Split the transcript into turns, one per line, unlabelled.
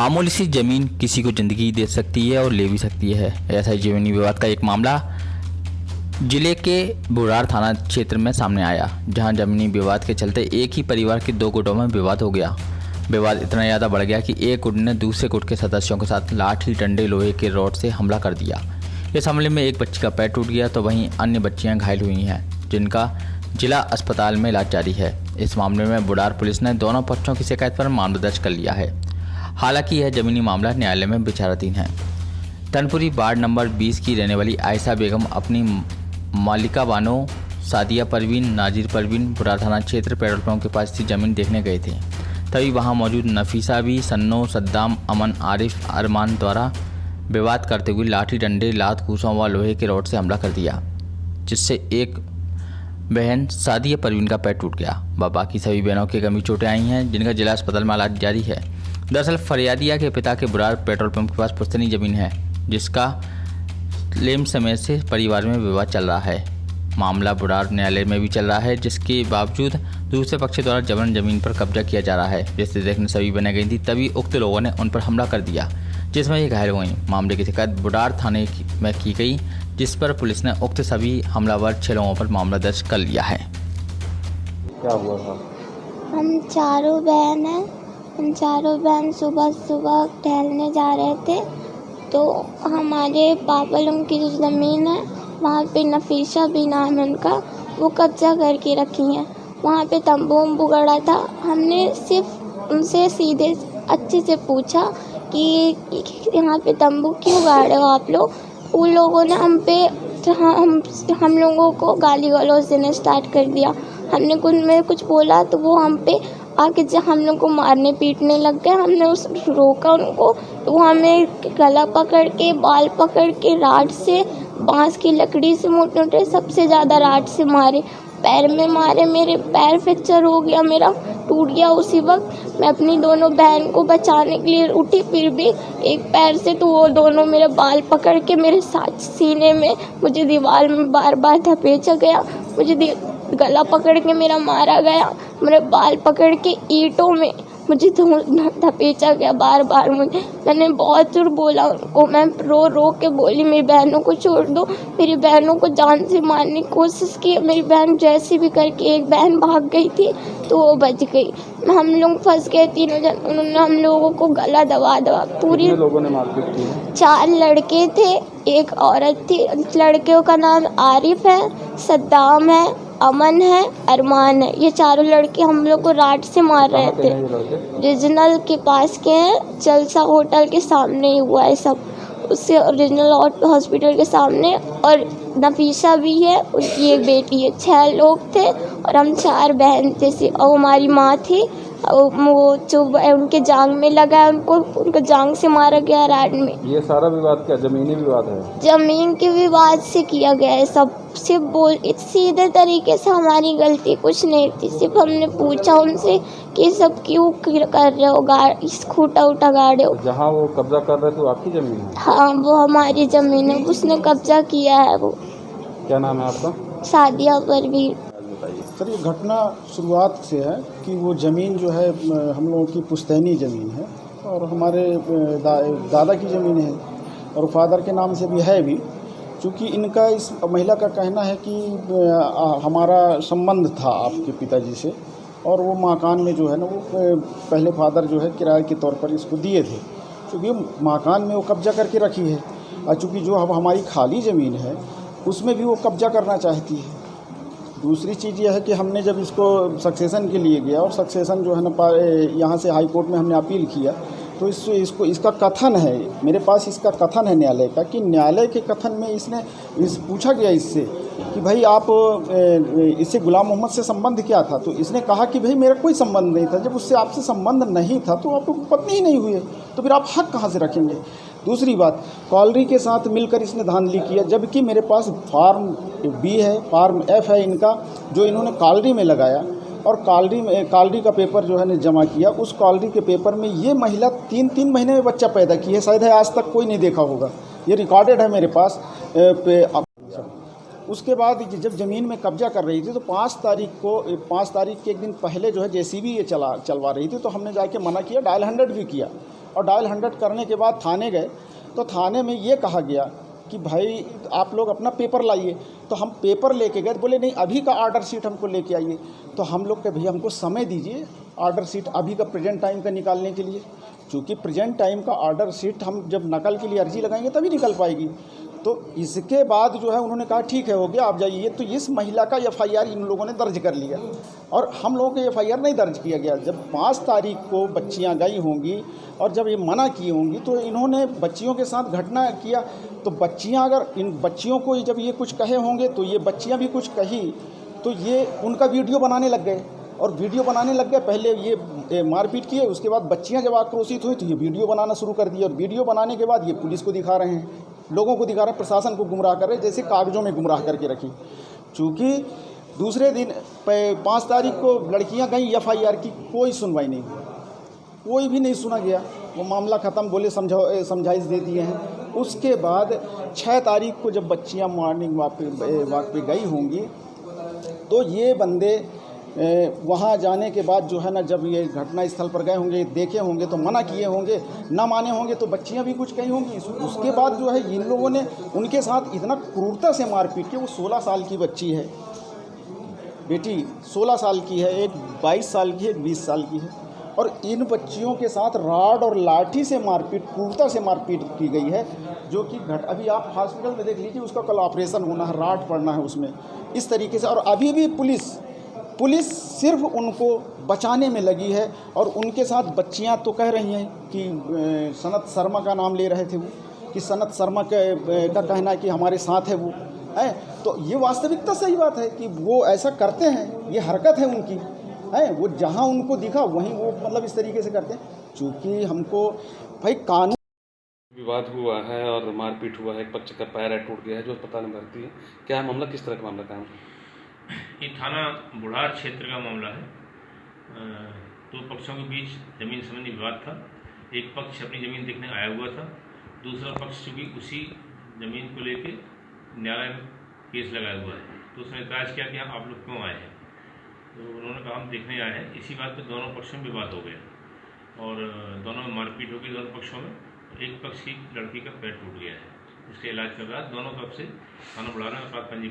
मामूली सी ज़मीन किसी को ज़िंदगी दे सकती है और ले भी सकती है। ऐसा ही ज़मीनी विवाद का एक मामला जिले के बुरार थाना क्षेत्र में सामने आया, जहां ज़मीनी विवाद के चलते एक ही परिवार के दो गुटों में विवाद हो गया। विवाद इतना ज़्यादा बढ़ गया कि एक गुट ने दूसरे गुट के सदस्यों के साथ लाठी, डंडे, लोहे के रॉड से हमला कर दिया। इस हमले में एक बच्ची का पैर टूट गया तो वहीं अन्य बच्चियां घायल हुई हैं, जिनका जिला अस्पताल में इलाज जारी है। इस मामले में बुरार पुलिस ने दोनों पक्षों की शिकायत पर मामला दर्ज कर लिया है। हालांकि यह जमीनी मामला न्यायालय में विचाराधीन है। तनपुरी वार्ड नंबर 20 की रहने वाली आयशा बेगम अपनी मालिका बानो, सादिया परवीन, नाजिर परवीन बुरार थाना क्षेत्र पेट्रोल पंप के पास थी जमीन देखने गए थे। तभी वहां मौजूद नफीसा भी, सन्नो, सद्दाम, अमन, आरिफ, अरमान द्वारा विवाद करते हुए लाठी, डंडे, लात, कूसों व लोहे के रॉड से हमला कर दिया, जिससे एक बहन सादिया परवीन का पैर टूट गया व बाकी सभी बहनों के गंभीर चोटें आई हैं, जिनका जिला अस्पताल में इलाज जारी है। दरअसल फरियादिया के पिता के बुरार पेट्रोल पंप के पास पुश्तैनी जमीन है, जिसका लेम समय से परिवार में विवाद चल रहा है। मामला बुरार न्यायालय में भी चल रहा है, जिसके बावजूद दूसरे पक्ष द्वारा जबरन जमीन पर कब्जा किया जा रहा है। जिससे देखने सभी बने गई थी, तभी उक्त लोगों ने उन पर हमला कर दिया, जिसमें ये घायल हुई। मामले की शिकायत बुरार थाने में की गई, जिस पर पुलिस ने उक्त सभी हमलावर 6 लोगों पर मामला दर्ज कर लिया है।
क्या हुआ था?
हम चारों बहन हैं। हम चारों बहन सुबह सुबह टहलने जा रहे थे, तो हमारे पापा लोगों की जो ज़मीन है वहाँ पे नफीसा भी नाम है उनका, वो कब्जा करके रखी हैं। वहाँ पे तंबू वंबू गड़ा था। हमने सिर्फ उनसे सीधे अच्छे से पूछा कि यहाँ पे तंबू क्यों गाड़े हो आप लोग। उन लोगों ने हम लोगों को गाली गलौज देना स्टार्ट कर दिया। हमने कुछ बोला तो वो हम पे आके जब हम लोग को मारने पीटने लग गए। हमने रोका उनको, तो वो हमें गला पकड़ के, बाल पकड़ के, राड से, बांस की लकड़ी से, मोटे मोटे सबसे ज़्यादा राड से मारे। पैर में मारे, मेरे पैर फ्रैक्चर हो गया, मेरा टूट गया। उसी वक्त मैं अपनी दोनों बहन को बचाने के लिए उठी, फिर भी एक पैर से, तो वो दोनों मेरे बाल पकड़ के मेरे साथ सीने में मुझे दीवार में बार बार धपेचा गया। मुझे गला पकड़ के मेरा मारा गया, मेरे बाल पकड़ के ईंटों में मुझे धपेचा गया बार बार। मैंने बहुत जोर बोला उनको, मैं रो रो के बोली मेरी बहनों को छोड़ दो। मेरी बहनों को जान से मारने की कोशिश की। मेरी बहन जैसे भी करके, एक बहन भाग गई थी तो वो बच गई। हम लोग फंस गए तीनों जन। उन्होंने हम लोगों को गला दबा पूरी।
कितने लोगों ने मारपीट की?
4 लड़के थे, एक औरत थी। लड़कियों का नाम आरिफ है, सद्दाम है, अमन है, अरमान है। ये चारों लड़के हम लोग को राड से मार रहे थे। रीजनल के पास के हैं, जलसा होटल के सामने ही हुआ है सब, उससे ओरिजिनल हॉस्पिटल के सामने। और नफीसा भी है, उनकी एक बेटी है। 6 लोग थे और हम 4 बहन थे। और हमारी माँ थी, वो जो उनके जांग में लगा है, उनको जांग से मारा गया राड में।
ये सारा विवाद क्या जमीनी विवाद है?
जमीन के विवाद से किया गया है सब। सिर्फ सीधे तरीके से हमारी गलती कुछ नहीं थी। सिर्फ हमने पूछा उनसे कि सब क्यों कर रहे हो, इस खूटा उठा गाड़े हो।
जहाँ वो कब्जा कर रहे थे वो आपकी जमीन है?
हाँ, वो हमारी जमीन है, उसने कब्जा किया है। वो
क्या नाम है आपका?
सादिया परवीन।
सर, ये घटना शुरुआत से है कि वो ज़मीन जो है हम लोगों की पुश्तैनी ज़मीन है और हमारे दादा की ज़मीन है और फादर के नाम से भी है भी। चूँकि इनका, इस महिला का कहना है कि हमारा संबंध था आपके पिताजी से और वो मकान में जो है ना, वो पहले फादर जो है किराए के तौर पर इसको दिए थे, क्योंकि मकान में वो कब्जा करके रखी है। और चूँकि जो अब हमारी खाली ज़मीन है उसमें भी वो कब्जा करना चाहती है। दूसरी चीज़ यह है कि हमने जब इसको सक्सेशन के लिए गया और सक्सेशन जो है ना यहाँ से हाई कोर्ट में हमने अपील किया, तो इसका कथन है, मेरे पास इसका कथन है न्यायालय का, कि न्यायालय के कथन में पूछा गया इससे कि भाई आप इससे गुलाम मोहम्मद से संबंध क्या था, तो इसने कहा कि भाई मेरा कोई संबंध नहीं था। जब उससे आपसे संबंध नहीं था तो आप पत्नी ही नहीं हुए, तो फिर आप हक कहाँ से रखेंगे? दूसरी बात, कॉलरी के साथ मिलकर इसने धांधली किया, जबकि मेरे पास फार्म बी है, फार्म एफ है इनका, जो इन्होंने कॉलरी में लगाया और कॉलरी का पेपर जो है ने जमा किया। उस कॉलरी के पेपर में ये महिला 3 महीने में बच्चा पैदा की है, शायद है आज तक कोई नहीं देखा होगा, ये रिकॉर्डेड है मेरे पास उसके बाद जब ज़मीन में कब्जा कर रही थी तो 5 तारीख के एक दिन पहले जो है जेसीबी ये चलवा रही थी, तो हमने जाके मना किया, डायल 100 भी किया, और डायल 100 करने के बाद थाने गए तो थाने में ये कहा गया कि भाई आप लोग अपना पेपर लाइए। तो हम पेपर लेके गए, बोले नहीं अभी का ऑर्डर शीट हमको लेके आइए। तो हम लोग के भैया हमको समय दीजिए ऑर्डर शीट अभी का प्रेजेंट टाइम का निकालने के लिए, क्योंकि प्रेजेंट टाइम का ऑर्डर शीट हम जब नकल के लिए अर्जी लगाएंगे तभी निकल पाएगी। तो इसके बाद जो है उन्होंने कहा ठीक है हो गया आप जाइए। तो इस महिला का FIR इन लोगों ने दर्ज कर लिया और हम लोगों के FIR नहीं दर्ज किया गया। जब 5 तारीख को बच्चियां गई होंगी और जब ये मना की होंगी तो इन्होंने बच्चियों के साथ घटना किया। तो बच्चियां अगर इन बच्चियों को जब ये कुछ कहे होंगे तो ये बच्चियां भी कुछ कही तो ये उनका वीडियो बनाने लग गए और वीडियो बनाने लग गए। पहले ये मारपीट किए, उसके बाद बच्चियां जब आक्रोशित हुई तो ये वीडियो बनाना शुरू कर दिया और वीडियो बनाने के बाद ये पुलिस को दिखा रहे हैं, लोगों को दिखा रहे हैं, प्रशासन को गुमराह कर रहे हैं, जैसे कागजों में गुमराह करके रखी। चूँकि दूसरे दिन 5 तारीख को लड़कियां गई, FIR की कोई सुनवाई नहीं हुई, कोई भी नहीं सुना गया, वो मामला ख़त्म, बोले समझाइश दे दिए हैं। उसके बाद 6 तारीख को जब बच्चियां मॉर्निंग वॉक पे गई होंगी तो ये बंदे वहाँ जाने के बाद जो है ना, जब ये घटना स्थल पर गए होंगे, देखे होंगे तो मना किए होंगे, ना माने होंगे तो बच्चियां भी कुछ कही होंगी। उसके बाद जो है इन लोगों ने उनके साथ इतना क्रूरता से मारपीट की। वो 16 साल की बच्ची है, बेटी 16 साल की है, एक 22 साल की है, एक 20 साल की है, और इन बच्चियों के साथ राड और लाठी से मारपीट, क्रूरता से मारपीट की गई है। जो कि अभी आप हॉस्पिटल में देख लीजिए, उसका कल ऑपरेशन होना है, राड पड़ना है उसमें, इस तरीके से। और अभी भी पुलिस सिर्फ उनको बचाने में लगी है। और उनके साथ बच्चियां तो कह रही हैं कि सनत शर्मा का नाम ले रहे थे वो, कि सनत शर्मा का कहना है कि हमारे साथ है वो है। तो ये वास्तविकता सही बात है कि वो ऐसा करते हैं, ये हरकत है उनकी है। वो जहां उनको दिखा वहीं वो मतलब इस तरीके से करते हैं। चूँकि हमको भाई कानून
विवाद हुआ है और मारपीट हुआ है, एक पक्ष का पैर टूट गया है जो अस्पताल में भर्ती है, क्या है मामला, किस तरह का मामला है?
ये थाना बुढ़ार क्षेत्र का मामला है। 2 पक्षों के बीच जमीन संबंधी विवाद था। एक पक्ष अपनी ज़मीन देखने आया हुआ था, दूसरा पक्ष भी उसी ज़मीन को लेके न्यायालय में केस लगाया हुआ है। तो उसने एतराज़ किया कि आप लोग क्यों आए हैं? तो उन्होंने कहा हम देखने आए हैं। इसी बात पे दोनों पक्षों में विवाद हो गया और दोनों में मारपीट हो गई दोनों पक्षों में। एक पक्ष की लड़की का पैर टूट गया है, उसके इलाज के बाद दोनों तरफ से थाना बुढ़ार में अपराध पंजीबद्ध